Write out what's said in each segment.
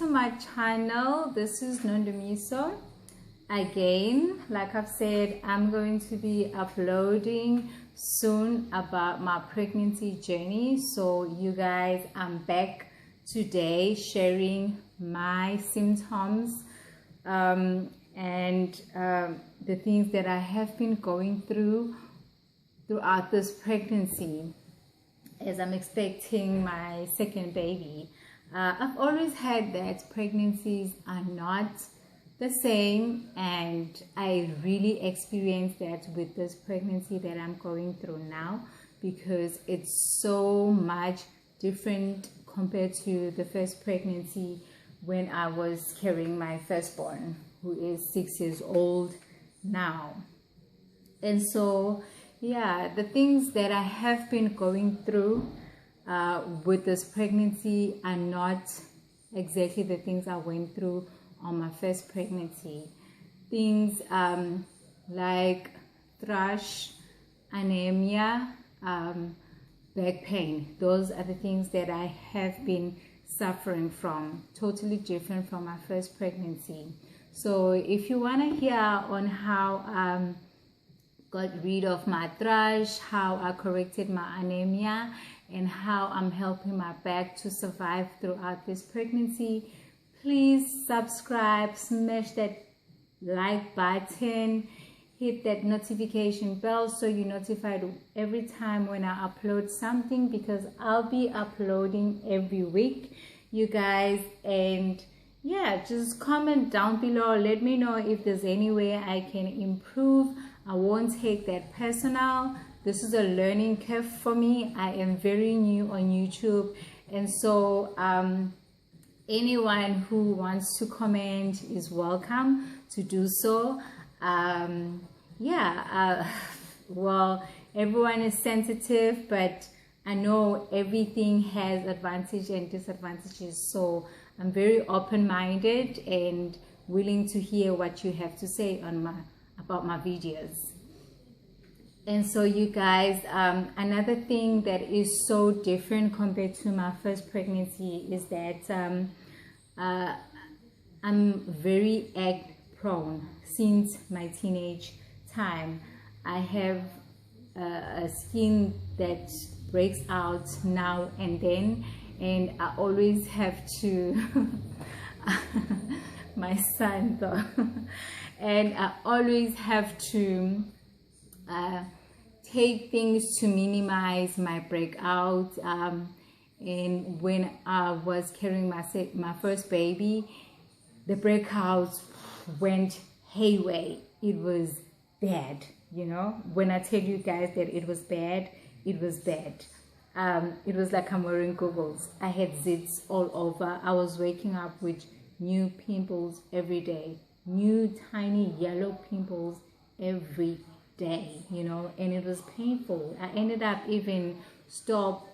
to my channel. This is Nondumiso. Again, like I've said, I'm going to be uploading soon about my pregnancy journey. So you guys, I'm back today sharing my symptoms and the things that I have been going throughout this pregnancy as I'm expecting my second baby. I've always had that pregnancies are not the same, and I really experienced that with this pregnancy that I'm going through now, because it's so much different compared to the first pregnancy when I was carrying my firstborn, who is 6 years old now. And so yeah, the things that I have been going through with this pregnancy are not exactly the things I went through on my first pregnancy. Things like thrush, anemia, back pain. Those are the things that I have been suffering from, totally different from my first pregnancy. So if you want to hear on how got rid of my thrush, how I corrected my anemia, and how I'm helping my back to survive throughout this pregnancy, please subscribe, smash that like button, hit that notification bell so you're notified every time when I upload something, because I'll be uploading every week, you guys. And yeah, just comment down below, let me know if there's any way I can improve. I won't take that personal. This is a learning curve for me. I am very new on YouTube, and so anyone who wants to comment is welcome to do so. Well, everyone is sensitive, but I know everything has advantages and disadvantages, so I'm very open-minded and willing to hear what you have to say on about my videos. And so you guys, another thing that is so different compared to my first pregnancy is that I'm very acne prone since my teenage time. I have a skin that breaks out now and then, and I always have to my son though and I always have to take things to minimize my breakout. And when I was carrying my first baby, the breakouts went haywire. It was bad, you know. When I tell you guys that it was bad, it was bad. It was like I'm wearing goggles. I had zits all over. I was waking up with new pimples every day, new tiny yellow pimples every day, you know, and it was painful. I ended up even stop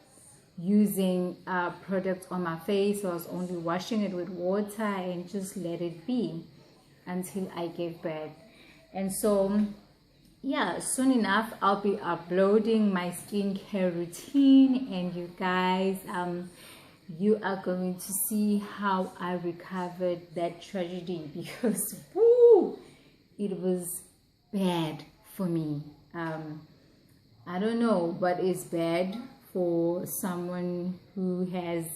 using products on my face. So I was only washing it with water and just let it be until I gave birth. And so yeah, soon enough I'll be uploading my skincare routine, and you guys, you are going to see how I recovered that tragedy, because woo, it was bad for me. I don't know what is bad for someone who has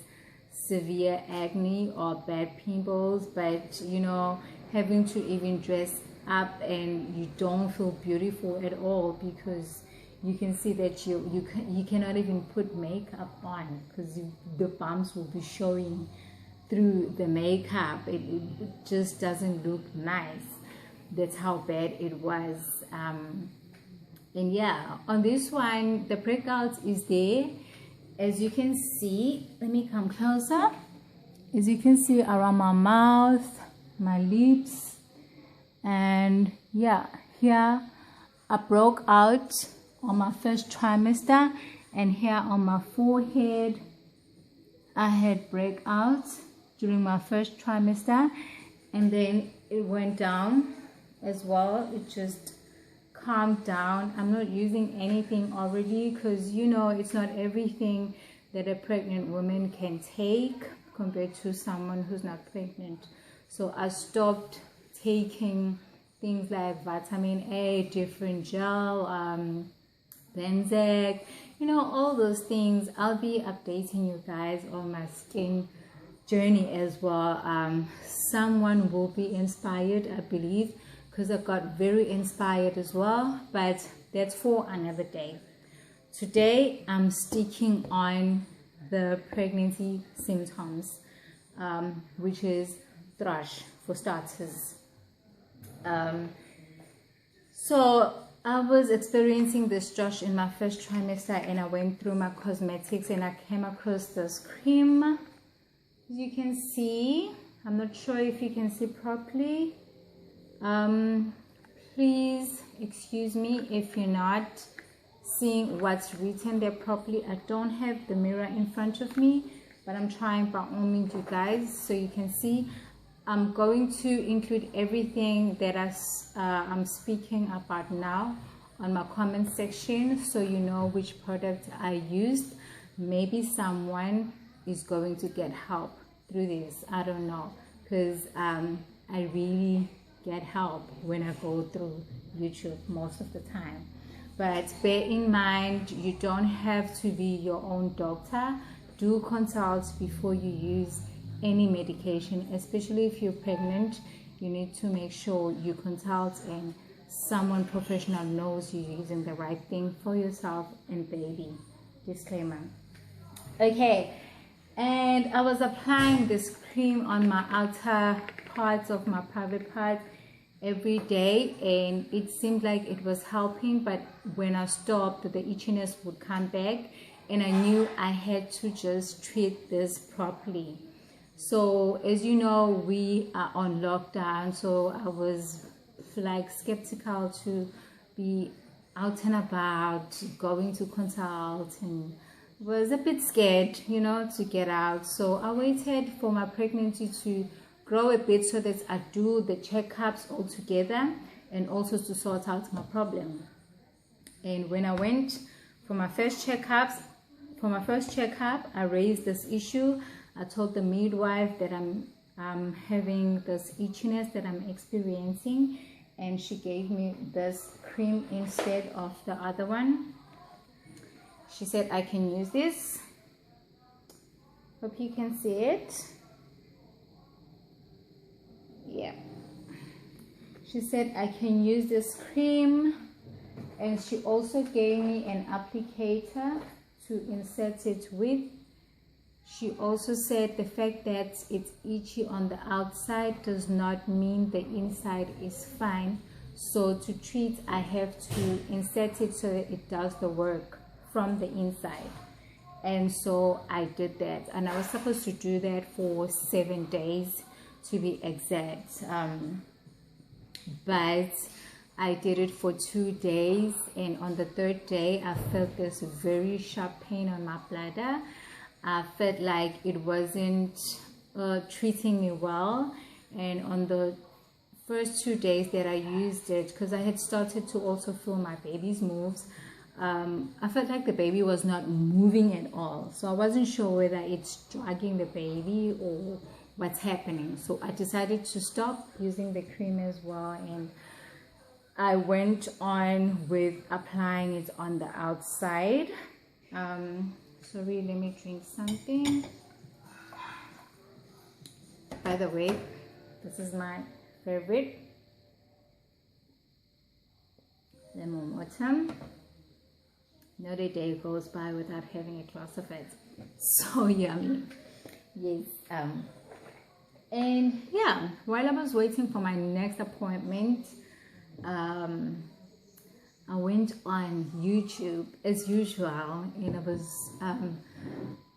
severe acne or bad pimples, but you know, having to even dress up and you don't feel beautiful at all, because you can see that you cannot even put makeup on, because the bumps will be showing through the makeup. It just doesn't look nice. That's how bad it was. And yeah, on this one, the breakouts is there, as you can see. Let me come closer. As you can see, around my mouth, my lips, and yeah, here I broke out on my first trimester, and here on my forehead I had breakouts during my first trimester, and then it went down as well. It just calmed down. I'm not using anything already, because you know, it's not everything that a pregnant woman can take. compared to someone who's not pregnant. So I stopped taking things like vitamin A, different gel, Benzac, you know, all those things. I'll be updating you guys on my skin journey as well. Someone will be inspired, I believe, because I got very inspired as well, but that's for another day. Today I'm sticking on the pregnancy symptoms, which is thrush for starters. So I was experiencing this thrush in my first trimester, and I went through my cosmetics and I came across this cream. As you can see, I'm not sure if you can see properly. Please excuse me if you're not seeing what's written there properly. I don't have the mirror in front of me, but I'm trying by all means, you guys, so you can see. I'm going to include everything that I'm speaking about now on my comment section, so you know which product I used. Maybe someone is going to get help through this. I don't know, because I really get help when I go through YouTube most of the time. But bear in mind, you don't have to be your own doctor. Do consult before you use any medication, especially if you're pregnant. You need to make sure you consult and someone professional knows you're using the right thing for yourself and baby. Disclaimer. Okay, and I was applying this cream on my outer parts of my private part every day, and it seemed like it was helping, but when I stopped, the itchiness would come back, and I knew I had to just treat this properly. So as you know, we are on lockdown, so I was like skeptical to be out and about, going to consult, and was a bit scared, you know, to get out. So I waited for my pregnancy to grow a bit so that I do the checkups all together, and also to sort out my problem. And when I went for my first checkup, I raised this issue. I told the midwife that I'm having this itchiness that I'm experiencing, and she gave me this cream instead of the other one. She said I can use this. Hope you can see it. Yeah. She said I can use this cream, and she also gave me an applicator to insert it with. She also said the fact that it's itchy on the outside does not mean the inside is fine. So to treat, I have to insert it so that it does the work from the inside. And so I did that, and I was supposed to do that for 7 days to be exact. But I did it for 2 days, and on the 3rd day I felt this very sharp pain on my bladder. I felt like it wasn't treating me well, and on the first 2 days that I used it, because I had started to also feel my baby's moves, I felt like the baby was not moving at all. So I wasn't sure whether it's dragging the baby or what's happening. So I decided to stop using the cream as well, and I went on with applying it on the outside. Sorry, let me drink something. By the way, this is my favorite lemon water. Not a day goes by without having a glass of it. So yummy. Yes. And yeah, while I was waiting for my next appointment, I went on YouTube as usual, and I was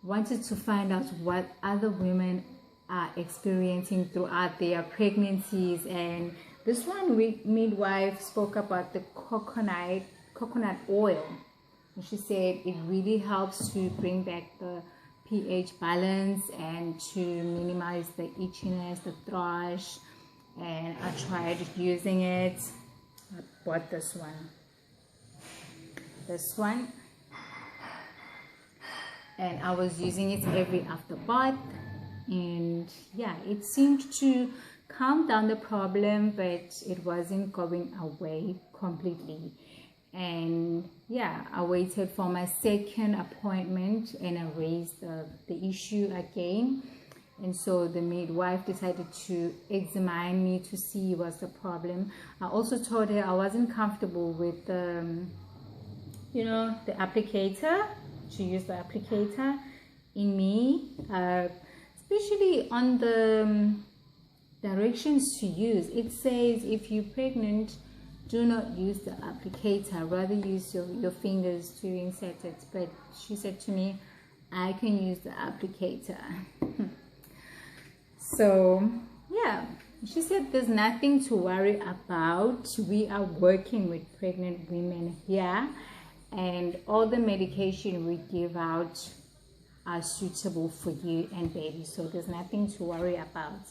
wanted to find out what other women are experiencing throughout their pregnancies. And this one midwife spoke about the coconut oil, and she said it really helps to bring back the pH balance and to minimize the itchiness, the thrush. And I tried using it. I bought this one, and I was using it every after bath, and yeah, it seemed to calm down the problem, but it wasn't going away completely. And yeah, I waited for my second appointment and I raised the issue again. And so the midwife decided to examine me to see what's the problem. I also told her I wasn't comfortable with you know, the applicator, to use the applicator in me, especially on the directions to use. It says if you're pregnant, do not use the applicator, rather use your fingers to insert it. But she said to me, I can use the applicator. So yeah, she said there's nothing to worry about. We are working with pregnant women here, and all the medication we give out are suitable for you and baby, so there's nothing to worry about.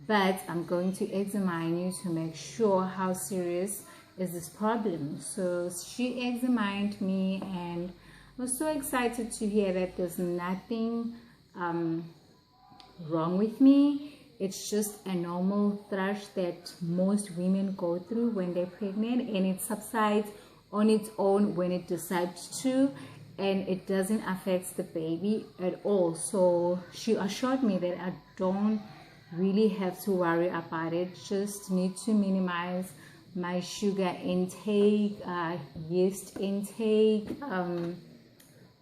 But I'm going to examine you to make sure how serious is this problem. So she examined me, and I was so excited to hear that there's nothing wrong with me. It's just a normal thrush that most women go through when they're pregnant, and it subsides on its own when it decides to, and it doesn't affect the baby at all. So she assured me that I don't really have to worry about it, just need to minimize my sugar intake, yeast intake,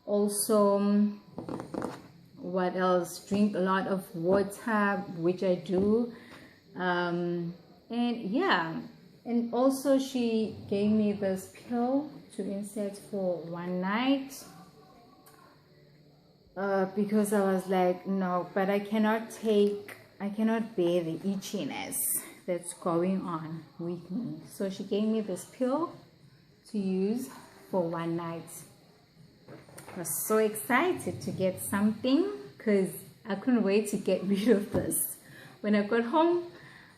also what else, drink a lot of water, which I do, and yeah. And also she gave me this pill to insert for one night, because I was like, no, but I cannot bear the itchiness that's going on with me. So she gave me this pill to use for one night. I was so excited to get something because I couldn't wait to get rid of this. When I got home,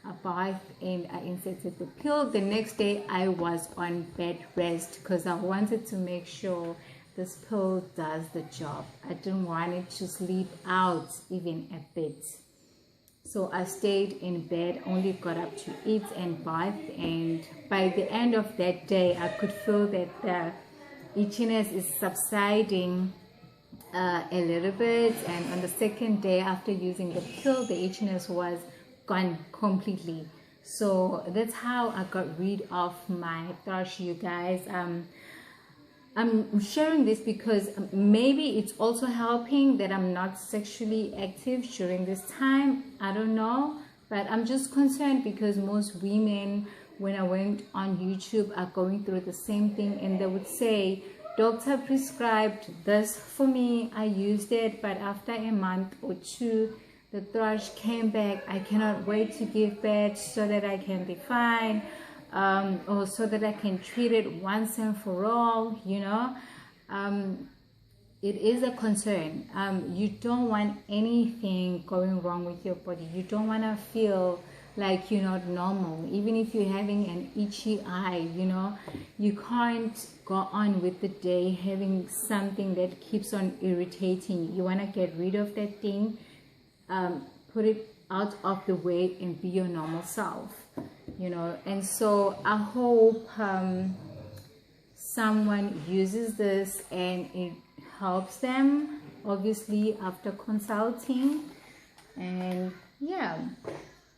I bathed and I inserted the pill. The next day I was on bed rest because I wanted to make sure this pill does the job. I didn't want it to sleep out even a bit. So I stayed in bed, only got up to eat and bath, and by the end of that day I could feel that the itchiness is subsiding a little bit. And on the second day after using the pill, the itchiness was gone completely. So that's how I got rid of my thrush, you guys. I'm sharing this because maybe it's also helping that I'm not sexually active during this time. I don't know, but I'm just concerned because most women, when I went on YouTube, are going through the same thing, and they would say, doctor prescribed this for me, I used it, but after a month or two the thrush came back. I cannot wait to give birth so that I can be fine, or so that I can treat it once and for all, you know. It is a concern. You don't want anything going wrong with your body. You don't want to feel like you're not normal. Even if you're having an itchy eye, you know, you can't go on with the day having something that keeps on irritating you. You want to get rid of that thing, put it out of the way and be your normal self, you know. And so I hope someone uses this and it helps them, obviously after consulting. And yeah,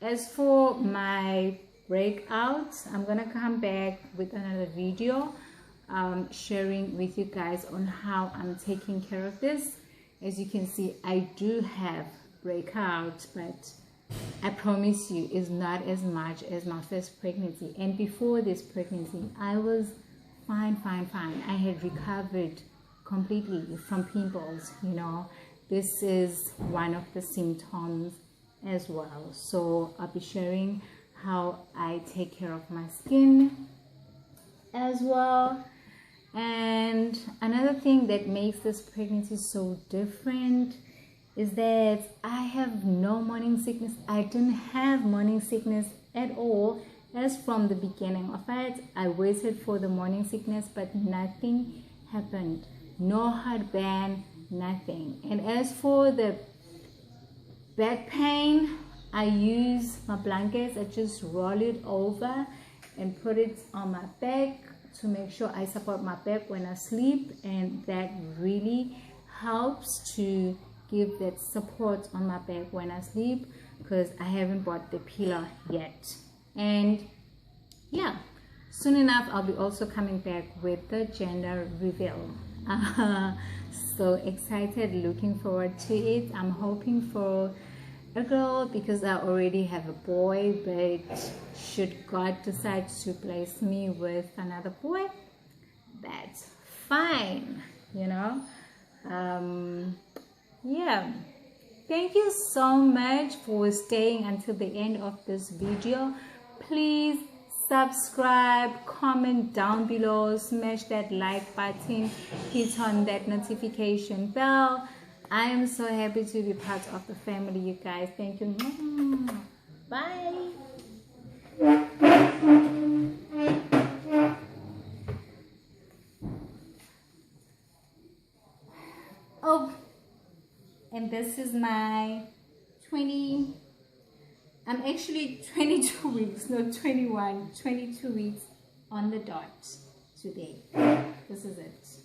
as for my breakouts, I'm gonna come back with another video sharing with you guys on how I'm taking care of this. As you can see, I do have breakouts, but I promise you it's not as much as my first pregnancy. And before this pregnancy I was fine. I had recovered completely from pimples, you know. This is one of the symptoms as well. So I'll be sharing how I take care of my skin as well. And another thing that makes this pregnancy so different is that I have no morning sickness. I didn't have morning sickness at all as from the beginning of it. I waited for the morning sickness, but nothing happened. No heartburn, nothing. And as for the back pain, I use my blankets. I just roll it over and put it on my back to make sure I support my back when I sleep, and that really helps to give that support on my back when I sleep, because I haven't bought the pillow yet. And yeah, soon enough I'll be also coming back with the gender reveal. So excited, looking forward to it. I'm hoping for a girl because I already have a boy, but should God decide to place me with another boy, that's fine, you know. Yeah, thank you so much for staying until the end of this video. Please subscribe, comment down below, smash that like button, hit on that notification bell. I am so happy to be part of the family, you guys. Thank you. Bye. Oh, and this is my I'm actually 22 weeks, not 21, 22 weeks on the dot today. This is it.